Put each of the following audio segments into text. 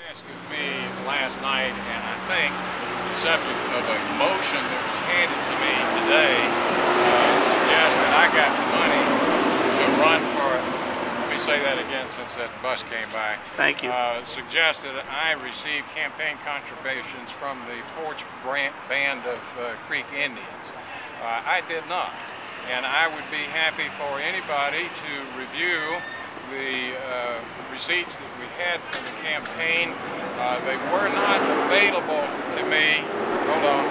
Asked me last night, and I think the subject of a motion that was handed to me today suggests that I got the money to run for it. Let me say that again since that bus came by. Thank you. Suggests that I received campaign contributions from the Porch Band of Creek Indians. I did not, and I would be happy for anybody to review the receipts that we had for the campaign. They were not available to me. Hold on.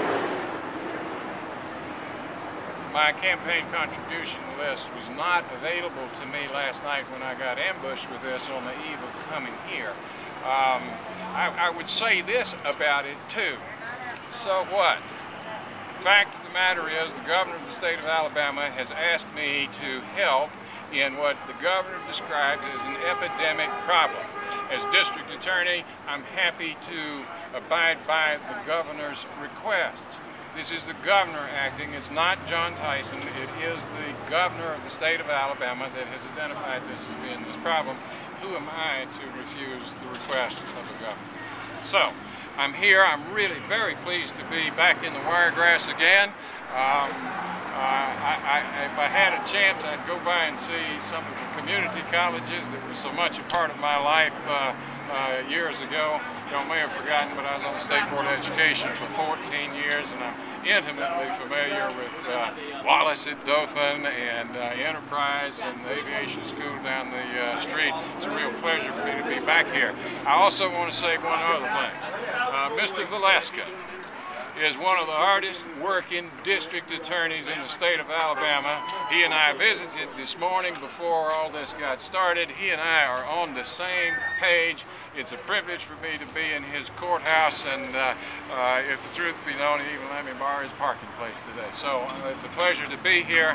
My campaign contribution list was not available to me last night when I got ambushed with this on the eve of coming here. I would say this about it too. So what? The fact of the matter is the governor of the state of Alabama has asked me to help in what the governor describes as an epidemic problem. As district attorney, I'm happy to abide by the governor's requests. This is the governor acting. It's not John Tyson. It is the governor of the state of Alabama that has identified this as being this problem. Who am I to refuse the request of the governor? So, I'm here. I'm really very pleased to be back in the Wiregrass again. If I had a chance, I'd go by and see some of the community colleges that were so much a part of my life years ago. You may have forgotten, but I was on the State Board of Education for 14 years, and I'm intimately familiar with Wallace at Dothan and Enterprise and the aviation school down the street. It's a real pleasure for me to be back here. I also want to say one other thing. Mr. Valeska is one of the hardest working district attorneys in the state of Alabama. He and I visited this morning before all this got started. He and I are on the same page. It's a privilege for me to be in his courthouse, and if the truth be known, he even let me borrow his parking place today. So it's a pleasure to be here.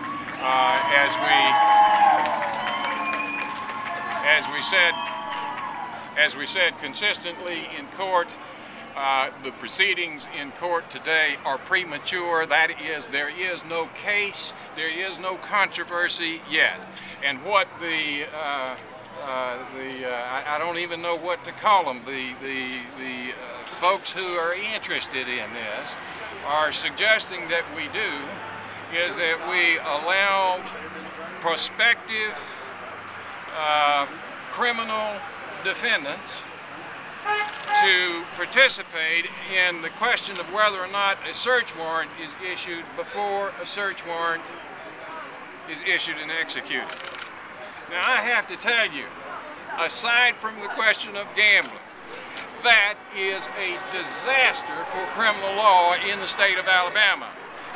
As we said consistently in court, the proceedings in court today are premature. That is, there is no case, there is no controversy yet. And what I don't even know what to call them, the folks who are interested in this are suggesting that we do is that we allow prospective criminal defendants to participate in the question of whether or not a search warrant is issued before a search warrant is issued and executed. Now, I have to tell you, aside from the question of gambling, that is a disaster for criminal law in the state of Alabama.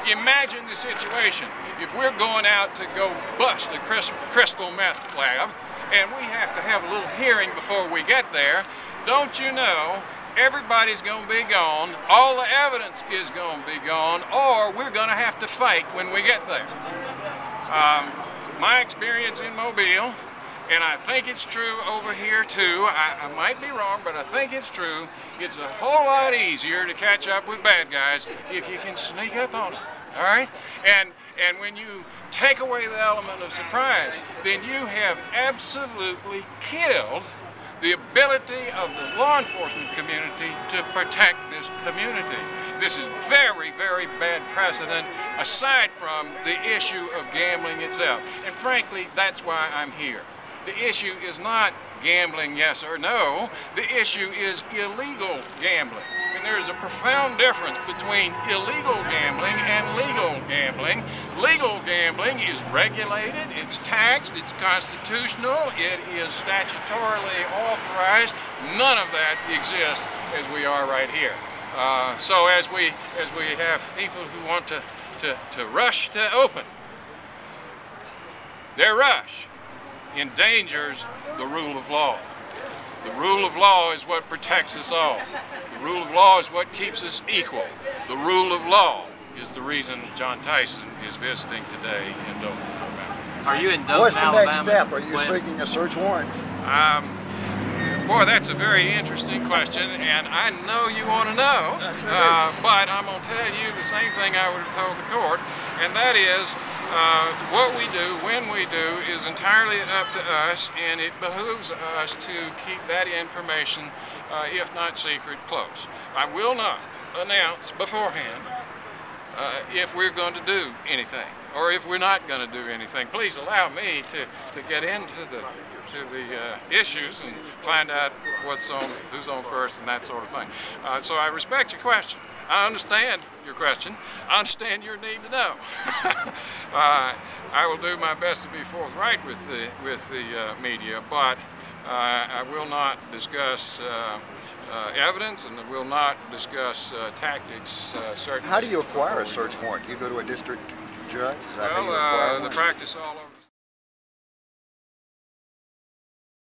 Imagine the situation if we're going out to go bust a crystal meth lab, and we have to have a little hearing before we get there. Don't you know, everybody's going to be gone, all the evidence is going to be gone, or we're going to have to fight when we get there. My experience in Mobile, and I think it's true over here too, I might be wrong, but I think it's true, it's a whole lot easier to catch up with bad guys if you can sneak up on them, all right? And when you take away the element of surprise, then you have absolutely killed the ability of the law enforcement community to protect this community. This is very, very bad precedent, aside from the issue of gambling itself. And frankly, that's why I'm here. The issue is not gambling, yes or no. The issue is illegal gambling. And there's a profound difference between illegal gambling and legal gambling. Legal gambling is regulated, it's taxed, it's constitutional, it is statutorily authorized. None of that exists as we are right here. So as we have people who want to rush to open, their rush endangers the rule of law. The rule of law is what protects us all. The rule of law is what keeps us equal. The rule of law is the reason John Tyson is visiting today in Dothan, Alabama. Are you in Dothan, What's the Alabama? next step? Are you seeking a search warrant? Boy, that's a very interesting question, and I know you want to know, but I'm going to tell you the same thing I would have told the court, and that is What we do, when we do, is entirely up to us, and it behooves us to keep that information, if not secret, close. I will not announce beforehand if we're going to do anything, or if we're not going to do anything. Please allow me to get into the issues and find out who's on first and that sort of thing. So I respect your question. I understand your question. I understand your need to know. I will do my best to be forthright with the media, but I will not discuss evidence, and I will not discuss tactics. Certainly. How do you acquire a search warrant? Do you go to a district judge? Is that how you acquire one? The practice all over.